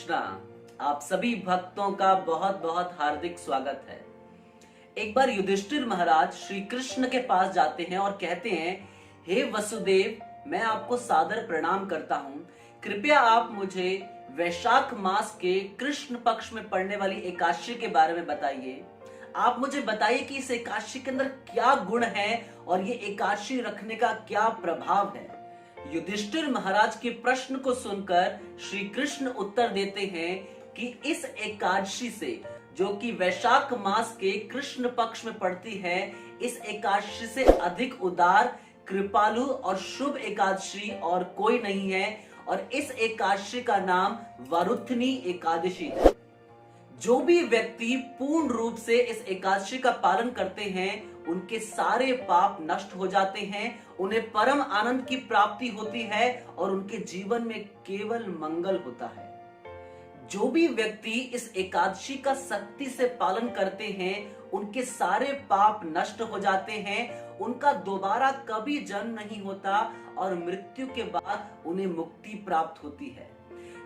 कृष्णा। आप सभी भक्तों का बहुत बहुत हार्दिक स्वागत है। एक बार युधिष्ठिर महाराज श्री कृष्ण के पास जाते हैं और कहते हैं, हे वसुदेव, मैं आपको सादर प्रणाम करता हूँ। कृपया आप मुझे वैशाख मास के कृष्ण पक्ष में पड़ने वाली एकादशी के बारे में बताइए। आप मुझे बताइए कि इस एकादशी के अंदर क्या गुण है और ये एकादशी रखने का क्या प्रभाव है। युधिष्ठिर महाराज के प्रश्न को सुनकर श्री कृष्ण उत्तर देते हैं कि इस एकादशी से, जो कि वैशाख मास के कृष्ण पक्ष में पड़ती है, इस एकादशी से अधिक उदार, कृपालु और शुभ एकादशी और कोई नहीं है। और इस एकादशी का नाम वरुथनी एकादशी है। जो भी व्यक्ति पूर्ण रूप से इस एकादशी का पालन करते हैं, उनके सारे पाप नष्ट हो जाते हैं, उन्हें परम आनंद की प्राप्ति होती है और उनके जीवन में केवल मंगल होता है। जो भी व्यक्ति इस एकादशी का सख्ती से पालन करते हैं, उनके सारे पाप नष्ट हो जाते हैं, उनका दोबारा कभी जन्म नहीं होता और मृत्यु के बाद उन्हें मुक्ति प्राप्त होती है।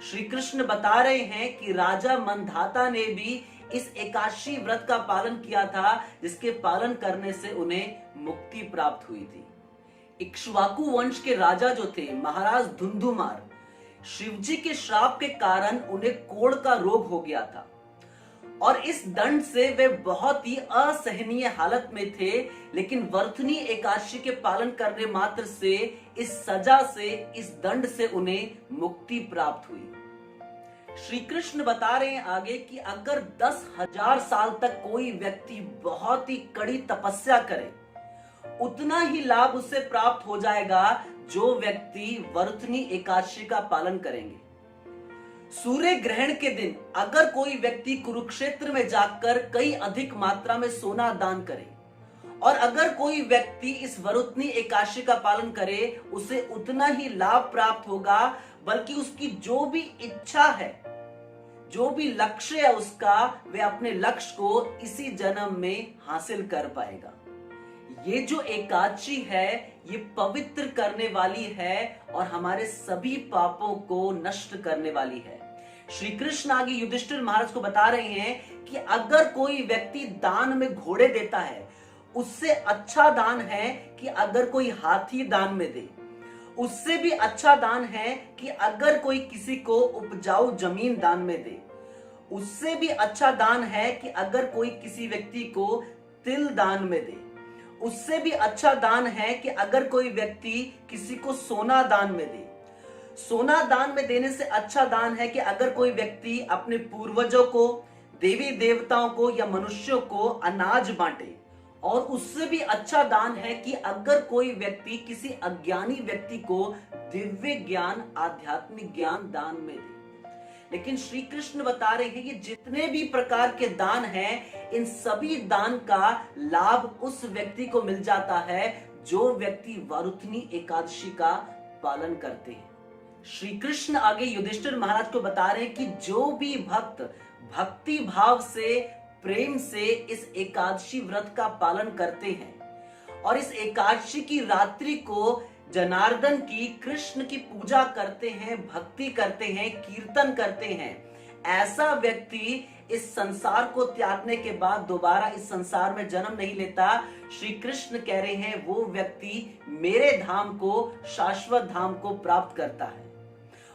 श्री कृष्ण बता रहे हैं कि राजा मंधाता ने भी इस एकादशी व्रत का पालन किया था, जिसके पालन करने से उन्हें मुक्ति प्राप्त हुई थी। इक्ष्वाकु वंश के राजा जो थे, महाराज धुंधुमार, शिवजी के श्राप के कारण उन्हें कोढ़ का रोग हो गया था और इस दंड से वे बहुत ही असहनीय हालत में थे। लेकिन वरुथनी एकादशी के पालन करने मात्र से, इस सजा से, इस दंड से उन्हें मुक्ति प्राप्त हुई। श्री कृष्ण बता रहे हैं आगे कि अगर 10,000 साल तक कोई व्यक्ति बहुत ही कड़ी तपस्या करे, उतना ही लाभ उससे प्राप्त हो जाएगा जो व्यक्ति वरुथनी एकादशी का पालन करेंगे। सूर्य ग्रहण के दिन अगर कोई व्यक्ति कुरुक्षेत्र में जाकर कई अधिक मात्रा में सोना दान करे और अगर कोई व्यक्ति इस वरुथनी एकादशी का पालन करे, उसे उतना ही लाभ प्राप्त होगा, बल्कि उसकी जो भी इच्छा है, जो भी लक्ष्य है उसका, वे अपने लक्ष्य को इसी जन्म में हासिल कर पाएगा। ये जो एकादशी है, ये पवित्र करने वाली है और हमारे सभी पापों को नष्ट करने वाली है। श्री कृष्ण आगे युधिष्ठिर महाराज को बता रहे हैं कि अगर कोई व्यक्ति दान में घोड़े देता है, उससे अच्छा दान है कि अगर कोई हाथी दान में दे। उससे भी अच्छा दान है कि अगर कोई किसी को उपजाऊ जमीन दान में दे। उससे भी अच्छा दान है कि अगर कोई किसी व्यक्ति को तिल दान में दे। उससे भी अच्छा दान है कि अगर कोई व्यक्ति किसी को सोना दान में दे। सोना दान में देने से अच्छा दान है कि अगर कोई व्यक्ति अपने पूर्वजों को, देवी देवताओं को या मनुष्यों को अनाज बांटे। और उससे भी अच्छा दान है कि अगर कोई व्यक्ति किसी अज्ञानी व्यक्ति को दिव्य ज्ञान, आध्यात्मिक ज्ञान दान में दे। लेकिन श्री कृष्ण बता रहे हैं कि जितने भी प्रकार के दान हैं, इन सभी दान का लाभ उस व्यक्ति को मिल जाता है जो व्यक्ति वरुथनी एकादशी का पालन करते हैं। श्री कृष्ण आगे युधिष्ठिर महाराज को बता रहे हैं कि जो भी भक्त भक्ति भाव से, प्रेम से इस एकादशी व्रत का पालन करते हैं और इस एकादशी की रात्रि को जनार्दन की, कृष्ण की पूजा करते हैं, भक्ति करते हैं, कीर्तन करते हैं, ऐसा व्यक्ति इस संसार को त्यागने के बाद दोबारा इस संसार में जन्म नहीं लेता। श्री कृष्ण कह रहे हैं वो व्यक्ति मेरे धाम को, शाश्वत धाम को प्राप्त करता है।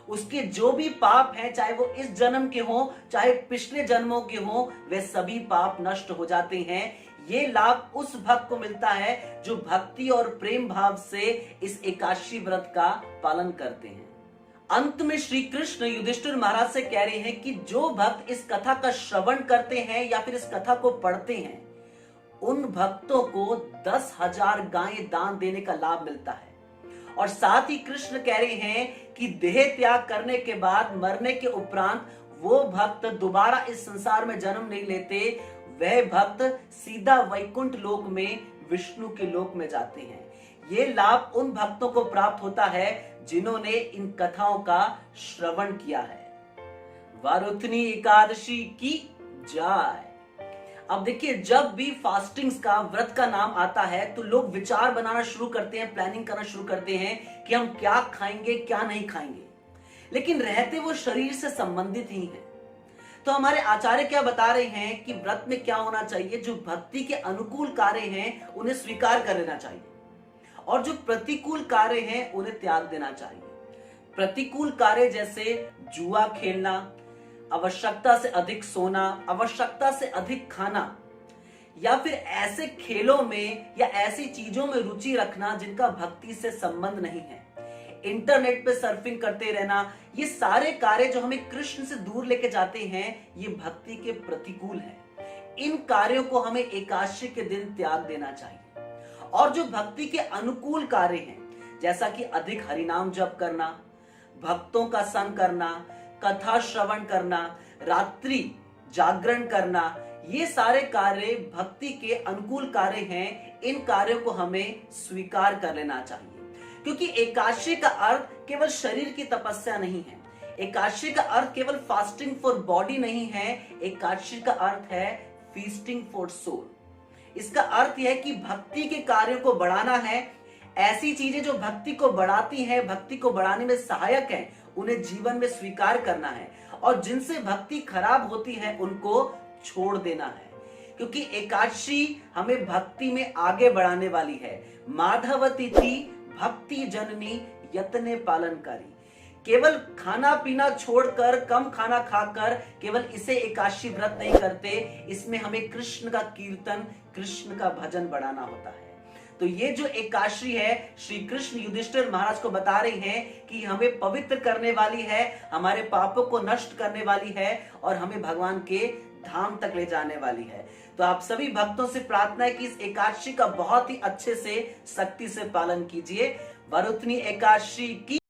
उसके जो भी पाप हैं, चाहे वो इस जन्म के हों, चाहे पिछले जन्मों के हों, वे सभी पाप नष्ट हो जाते हैं। ये लाभ उस भक्त को मिलता है जो भक्ति और प्रेम भाव से इस एकादशी व्रत का पालन करते हैं। अंत में श्री कृष्ण युधिष्ठिर महाराज से कह रहे हैं कि जो भक्त इस कथा का श्रवण करते हैं या फिर इस कथा को पढ़ते हैं, उन भक्तों को 10,000 गायें दान देने का लाभ मिलता है। और साथ ही कृष्ण कह रहे हैं कि देह त्याग करने के बाद, मरने के उपरांत, वो भक्त दोबारा इस संसार में जन्म नहीं लेते। वह भक्त सीधा वैकुंठ लोक में, विष्णु के लोक में जाते हैं। ये लाभ उन भक्तों को प्राप्त होता है जिन्होंने इन कथाओं का श्रवण किया है। वरुथनी एकादशी की जय। अब देखिए, जब भी फास्टिंग्स का, व्रत का नाम आता है तो लोग विचार बनाना शुरू करते हैं, प्लानिंग करना शुरू करते हैं कि हम क्या खाएंगे, क्या नहीं खाएंगे। लेकिन रहते वो शरीर से संबंधित ही हैं। तो हमारे आचार्य क्या बता रहे हैं कि व्रत में क्या होना चाहिए, जो भक्ति के अनुकूल कार्य हैं उन्हें स्वीकार कर लेना चाहिए और जो प्रतिकूल कार्य हैं उन्हें त्याग देना चाहिए। प्रतिकूल कार्य जैसे जुआ खेलना, आवश्यकता से अधिक सोना, आवश्यकता से अधिक खाना, या फिर ऐसे खेलों में या ऐसी चीजों में रुचि रखना जिनका भक्ति से संबंध नहीं है, इंटरनेट पे सर्फिंग करते रहना, ये सारे कार्य जो हमें कृष्ण से दूर लेके जाते हैं, ये भक्ति के प्रतिकूल हैं। इन कार्यों को हमें एकादशी के दिन त्याग देना चाहिए। और जो भक्ति के अनुकूल कार्य हैं, जैसा कि अधिक हरिनाम जप करना, भक्तों का संग करना, कथा श्रवण करना, रात्रि जागरण करना, ये सारे कार्य भक्ति के अनुकूल कार्य हैं। इन कार्यों को हमें स्वीकार कर लेना चाहिए, क्योंकि एकादशी का अर्थ केवल शरीर की तपस्या नहीं है। एकादशी का अर्थ केवल फास्टिंग फॉर बॉडी नहीं है। एकादशी का अर्थ है फीस्टिंग फॉर सोल। इसका अर्थ यह है कि भक्ति के कार्यों को बढ़ाना है। ऐसी चीजें जो भक्ति को बढ़ाती हैं, भक्ति को बढ़ाने में सहायक हैं, उन्हें जीवन में स्वीकार करना है, और जिनसे भक्ति खराब होती है उनको छोड़ देना है। क्योंकि एकादशी हमें भक्ति में आगे बढ़ाने वाली है। माधव तिथि भक्ति जननी यत्ने पालनकारी। केवल खाना पीना छोड़कर, कम खाना खाकर केवल इसे एकादशी व्रत नहीं करते, इसमें हमें कृष्ण का कीर्तन, कृष्ण का भजन बढ़ाना होता है। तो ये जो एकादशी है, श्री कृष्ण युधिष्ठिर महाराज को बता रहे हैं कि हमें पवित्र करने वाली है, हमारे पापों को नष्ट करने वाली है और हमें भगवान के धाम तक ले जाने वाली है। तो आप सभी भक्तों से प्रार्थना है कि इस एकादशी का बहुत ही अच्छे से, सख्ती से पालन कीजिए। वरुथनी एकादशी की